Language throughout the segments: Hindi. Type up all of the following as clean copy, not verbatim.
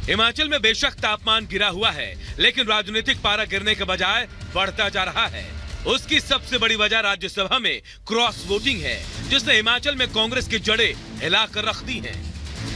हिमाचल में बेशक तापमान गिरा हुआ है, लेकिन राजनीतिक पारा गिरने के बजाय बढ़ता जा रहा है। उसकी सबसे बड़ी वजह राज्यसभा में क्रॉस वोटिंग है, जिसने हिमाचल में कांग्रेस की जड़ें हिलाकर रख दी हैं।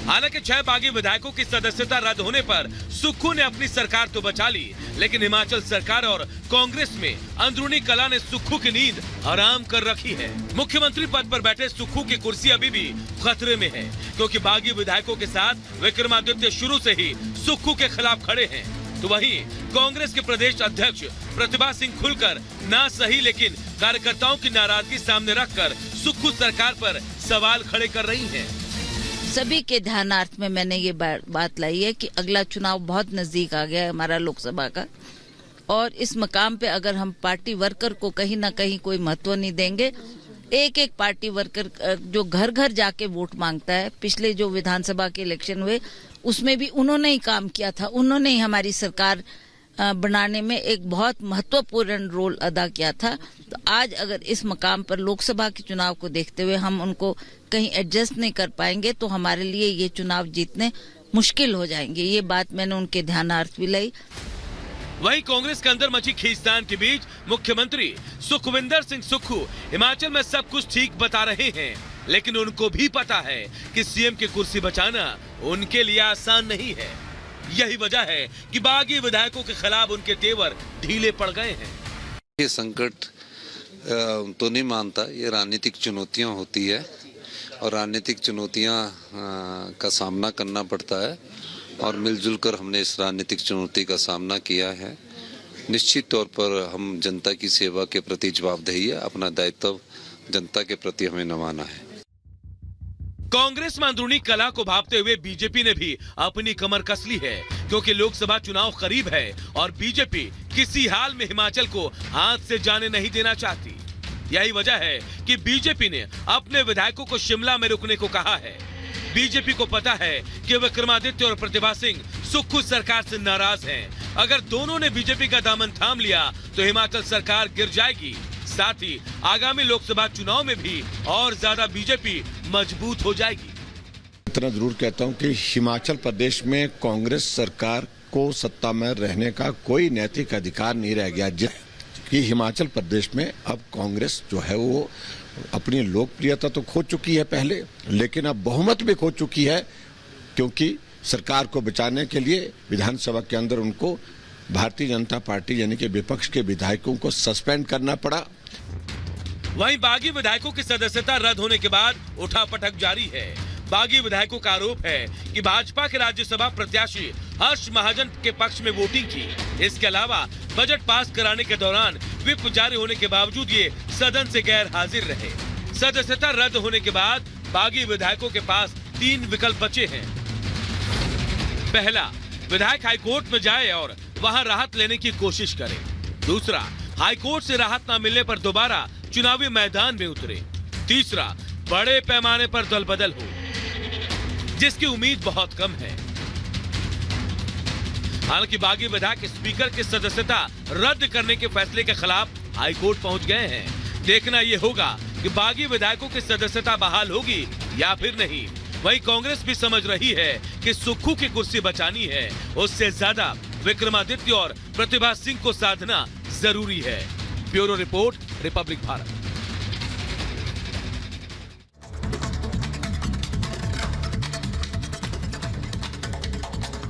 हालांकि 6 बागी विधायकों की सदस्यता रद्द होने पर सुक्खू ने अपनी सरकार तो बचा ली, लेकिन हिमाचल सरकार और कांग्रेस में अंदरूनी कलह ने सुक्खू की नींद हराम कर रखी है। मुख्यमंत्री पद पर बैठे सुक्खू की कुर्सी अभी भी खतरे में है, क्योंकि बागी विधायकों के साथ विक्रमादित्य शुरू से ही सुक्खू के खिलाफ खड़े हैं। तो वहीं कांग्रेस के प्रदेश अध्यक्ष प्रतिभा सिंह खुलकर ना सही लेकिन कार्यकर्ताओं की नाराजगी सामने रखकर सुक्खू सरकार पर सवाल खड़े कर रही हैं। सभी के ध्यानार्थ में मैंने ये बात लाई है कि अगला चुनाव बहुत नजदीक आ गया है हमारा लोकसभा का, और इस मकाम पे अगर हम पार्टी वर्कर को कहीं ना कहीं कोई महत्व नहीं देंगे, एक एक पार्टी वर्कर जो घर घर जाके वोट मांगता है, पिछले जो विधानसभा के इलेक्शन हुए उसमें भी उन्होंने ही काम किया था, उन्होंने ही हमारी सरकार बनाने में एक बहुत महत्वपूर्ण रोल अदा किया था। तो आज अगर इस मकाम पर लोकसभा के चुनाव को देखते हुए हम उनको कहीं एडजस्ट नहीं कर पाएंगे तो हमारे लिए ये चुनाव जीतने मुश्किल हो जाएंगे। ये बात मैंने उनके ध्यानार्थ भी लाई। वहीं कांग्रेस के अंदर मची खींचतान के बीच मुख्यमंत्री सुखविंदर सिंह सुक्खू हिमाचल में सब कुछ ठीक बता रहे हैं, लेकिन उनको भी पता है कि सीएम की कुर्सी बचाना उनके लिए आसान नहीं है। यही वजह है कि बागी विधायकों के खिलाफ उनके तेवर ढीले पड़ गए हैं। ये संकट तो नहीं मानता, ये राजनीतिक चुनौतियां होती है और राजनीतिक चुनौतियां का सामना करना पड़ता है, और मिलजुल कर हमने इस राजनीतिक चुनौती का सामना किया है। निश्चित तौर पर हम जनता की सेवा के प्रति जवाबदेही है, अपना दायित्व जनता के प्रति हमें निभाना है। कांग्रेस में अंदरूनी कलह को भांपते हुए बीजेपी ने भी अपनी कमर कस ली है, क्योंकि लोकसभा चुनाव करीब है और बीजेपी किसी हाल में हिमाचल को हाथ से जाने नहीं देना चाहती। यही वजह है कि बीजेपी ने अपने विधायकों को शिमला में रुकने को कहा है। बीजेपी को पता है कि विक्रमादित्य और प्रतिभा सिंह सुक्खू सरकार से नाराज हैं। अगर दोनों ने बीजेपी का दामन थाम लिया तो हिमाचल सरकार गिर जाएगी। साथ ही आगामी लोकसभा चुनाव में भी और ज्यादा बीजेपी मजबूत हो जाएगी। इतना जरूर कहता हूं कि हिमाचल प्रदेश में कांग्रेस सरकार को सत्ता में रहने का कोई नैतिक अधिकार नहीं रह गया, कि हिमाचल प्रदेश में अब कांग्रेस जो है वो अपनी लोकप्रियता तो खो चुकी है पहले, लेकिन अब बहुमत भी खो चुकी है, क्योंकि सरकार को बचाने के लिए विधानसभा के अंदर उनको भारतीय जनता पार्टी यानी कि विपक्ष के विधायकों को सस्पेंड करना पड़ा। वहीं बागी विधायकों की सदस्यता रद्द होने के बाद उठापटक जारी है। बागी विधायकों का आरोप है कि भाजपा के राज्यसभा प्रत्याशी हर्ष महाजन के पक्ष में वोटिंग की। इसके अलावा बजट पास कराने के दौरान व्हिप जारी होने के बावजूद ये सदन से गैर हाजिर रहे। सदस्यता रद्द होने के बाद बागी विधायकों के पास 3 विकल्प बचे हैं। पहला, विधायक हाईकोर्ट में जाए और वहां राहत लेने की कोशिश करे। दूसरा, हाईकोर्ट से राहत न मिलने पर दोबारा चुनावी मैदान में उतरे। तीसरा, बड़े पैमाने पर दल बदल हो, जिसकी उम्मीद बहुत कम है। हालांकि बागी विधायक स्पीकर की सदस्यता रद्द करने के फैसले के खिलाफ हाईकोर्ट पहुंच गए हैं। देखना यह होगा कि बागी विधायकों की सदस्यता बहाल होगी या फिर नहीं। वहीं कांग्रेस भी समझ रही है कि सुक्खू की कुर्सी बचानी है, उससे ज्यादा विक्रमादित्य और प्रतिभा सिंह को साधना जरूरी है। Bureau report, Republic Bharat.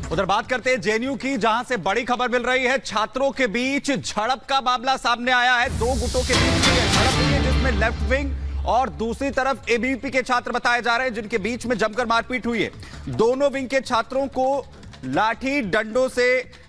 उधर बात करते हैं जेएनयू की, जहां से बड़ी खबर मिल रही है। छात्रों के बीच झड़प का मामला सामने आया है। 2 गुटों के बीच झड़प हुई है, जिसमें लेफ्ट विंग और दूसरी तरफ एबीवीपी के छात्र बताए जा रहे हैं, जिनके बीच में जमकर मारपीट हुई है। दोनों विंग के छात्रों को लाठी डंडों से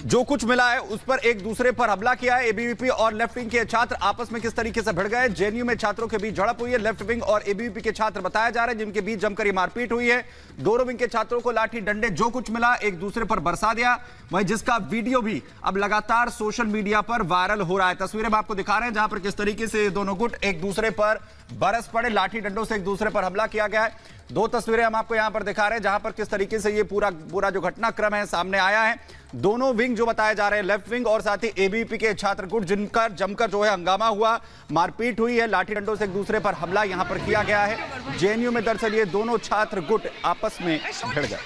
जो कुछ मिला है उस पर एक दूसरे पर हमला किया है। एबीवीपी और लेफ्ट विंग के छात्र आपस में किस तरीके से भिड़ गए। जेएनयू में छात्रों के बीच झड़प हुई है। लेफ्ट विंग और एबीवीपी के छात्र बताए जा रहे हैं, जिनके बीच जमकर ये मारपीट हुई है। दोनों विंग के छात्रों को लाठी डंडे जो कुछ मिला एक दूसरे पर बरसा दिया, वहीं जिसका वीडियो भी अब लगातार सोशल मीडिया पर वायरल हो रहा है। तस्वीरें हम आपको दिखा रहे हैं, जहां पर किस तरीके से दोनों गुट एक दूसरे पर बरस पड़े, लाठी डंडों से एक दूसरे पर हमला किया गया है। 2 तस्वीरें हम आपको यहां पर दिखा रहे हैं, जहां पर किस तरीके से ये पूरा जो घटनाक्रम है सामने आया है। दोनों विंग जो बताए जा रहे हैं, लेफ्ट विंग और साथ ही एबीवीपी के छात्र गुट, जिनका जमकर जो है हंगामा हुआ, मारपीट हुई है, लाठी डंडों से एक दूसरे पर हमला यहां पर किया गया है। जेएनयू में दरअसल ये दोनों छात्र गुट आपस में भिड़ गए।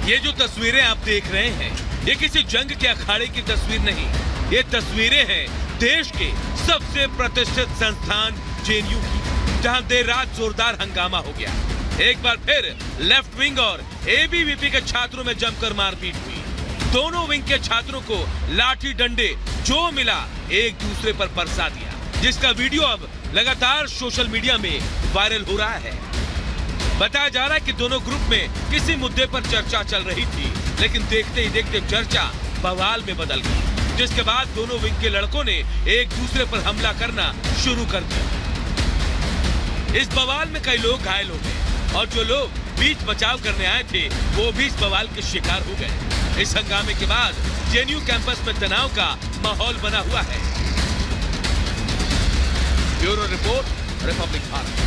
ये जो तस्वीरें आप देख रहे हैं, ये किसी जंग के अखाड़े की तस्वीर नहीं, ये तस्वीरें हैं देश के सबसे प्रतिष्ठित संस्थान जेएनयू की, जहां देर रात जोरदार हंगामा हो गया। एक बार फिर लेफ्ट विंग और एबीवीपी के छात्रों में जमकर मारपीट हुई। दोनों विंग के छात्रों को लाठी डंडे जो मिला एक दूसरे पर बरसा दिया, जिसका वीडियो अब लगातार सोशल मीडिया में वायरल हो रहा है। बताया जा रहा है कि दोनों ग्रुप में किसी मुद्दे पर चर्चा चल रही थी, लेकिन देखते ही देखते चर्चा बवाल में बदल गई, जिसके बाद दोनों विंग के लड़कों ने एक दूसरे पर हमला करना शुरू कर दिया। इस बवाल में कई लोग घायल हो गए और जो लोग बीच बचाव करने आए थे वो भी इस बवाल के शिकार हो गए। इस हंगामे के बाद जेएनयू कैंपस में तनाव का माहौल बना हुआ है। Bureau report, Republic Bharat.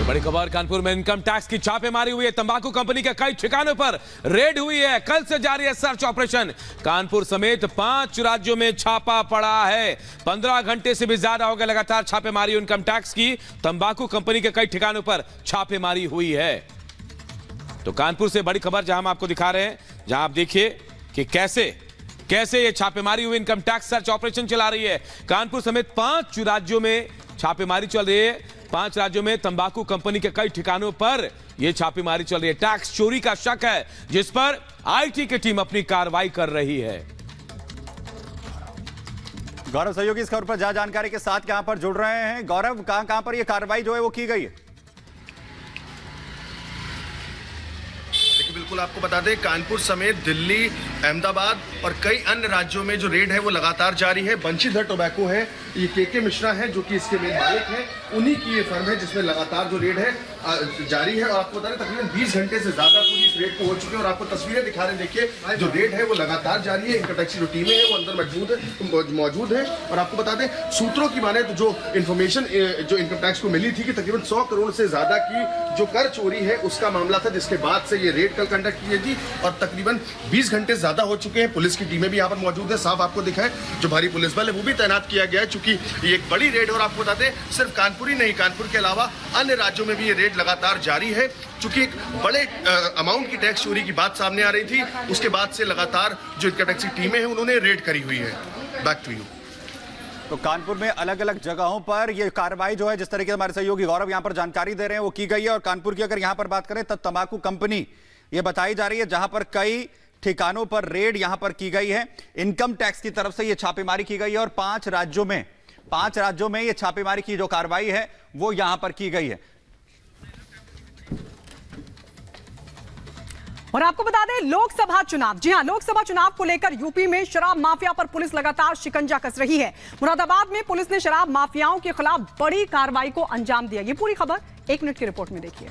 बड़ी खबर, कानपुर में इनकम टैक्स की छापेमारी हुई है। तंबाकू कंपनी के कई ठिकानों पर रेड हुई है। कल से जारी है सर्च ऑपरेशन। कानपुर समेत 5 राज्यों में छापा पड़ा है। 15 घंटे से भी ज्यादा हो गए लगातार छापेमारी इनकम टैक्स की। तंबाकू कंपनी के कई ठिकानों पर छापेमारी हुई है। तो कानपुर से बड़ी खबर जहां हम आपको दिखा रहे हैं, जहां आप देखिए कि कैसे ये छापेमारी हुई, इनकम टैक्स सर्च ऑपरेशन चला रही है। कानपुर समेत 5 राज्यों में छापेमारी चल रही है। 5 राज्यों में तंबाकू कंपनी के कई ठिकानों पर यह छापेमारी चल रही है। टैक्स चोरी का शक है, जिस पर आईटी की टीम अपनी कार्रवाई कर रही है। गौरव सहयोगी इस खबर पर ज्यादा जानकारी के साथ यहां पर जुड़ रहे हैं। गौरव, कहां पर यह कार्रवाई जो है वो की गई है? बिल्कुल आपको बता दें, कानपुर समेत दिल्ली, अहमदाबाद और कई अन्य राज्यों में जो रेड है वो लगातार जारी है। बंशीधर टोबैको है, ये के मिश्रा है जो कि इसके मेन मालिक है, उन्हीं की ये फर्म है जिसमें लगातार जो रेड है जारी है। और आपको बता दें तकरीबन 20 घंटे से ज्यादा पुलिस रेड को हो चुके हैं और आपको तस्वीरें दिखा रहे हैं। देखिए जो रेड है वो लगातार जारी है। इनकम टैक्स की जो टीमें हैं वो अंदर मौजूद है। और आपको बता दें, सूत्रों की माने तो जो इन्फॉर्मेशन जो इनकम टैक्स को मिली थी कि तकरीबन 100 करोड़ से ज्यादा की जो कर चोरी है उसका मामला था, जिसके बाद से ये रेड कल कंडक्ट की है जी। और तकरीबन 20 घंटे ज्यादा हो चुके हैं। पुलिस की टीमें भी यहाँ पर मौजूद है। साफ आपको दिखाए जो भारी पुलिस बल है वो भी तैनात किया गया है, चूंकि ये एक बड़ी रेड। और आपको बताते हैं सिर्फ कानपुर ही नहीं, कानपुर के अलावा अन्य राज्यों में भी ये रेड लगातार जारी है। चूंकि एक बड़े अमाउंट की टैक्स चोरी की बात सामने आ रही थी, उसके बाद से लगातार जो इनकम टैक्स की टीमें हैं उन्होंने रेड करी हुई है। Back to you. तो कानपुर में अलग अलग जगहों पर यह कार्रवाई जो है, जिस तरीके से हमारे सहयोगी गौरव यहां पर जानकारी दे रहे हैं, वो की गई है। और कानपुर की अगर यहां पर बात करें तो तंबाकू कंपनी ये बताई जा रही है, जहां पर कई ठिकानों पर रेड यहां पर की गई है। इनकम टैक्स की तरफ से यह छापेमारी की गई है और 5 राज्यों में यह छापेमारी की जो कार्रवाई है वो यहां पर की गई है। और आपको बता दें, लोकसभा चुनाव, जी हां, लोकसभा चुनाव को लेकर यूपी में शराब माफिया पर पुलिस लगातार शिकंजा कस रही है। मुरादाबाद में पुलिस ने शराब माफियाओं के खिलाफ बड़ी कार्रवाई को अंजाम दिया। ये पूरी खबर 1 मिनट की रिपोर्ट में देखिए।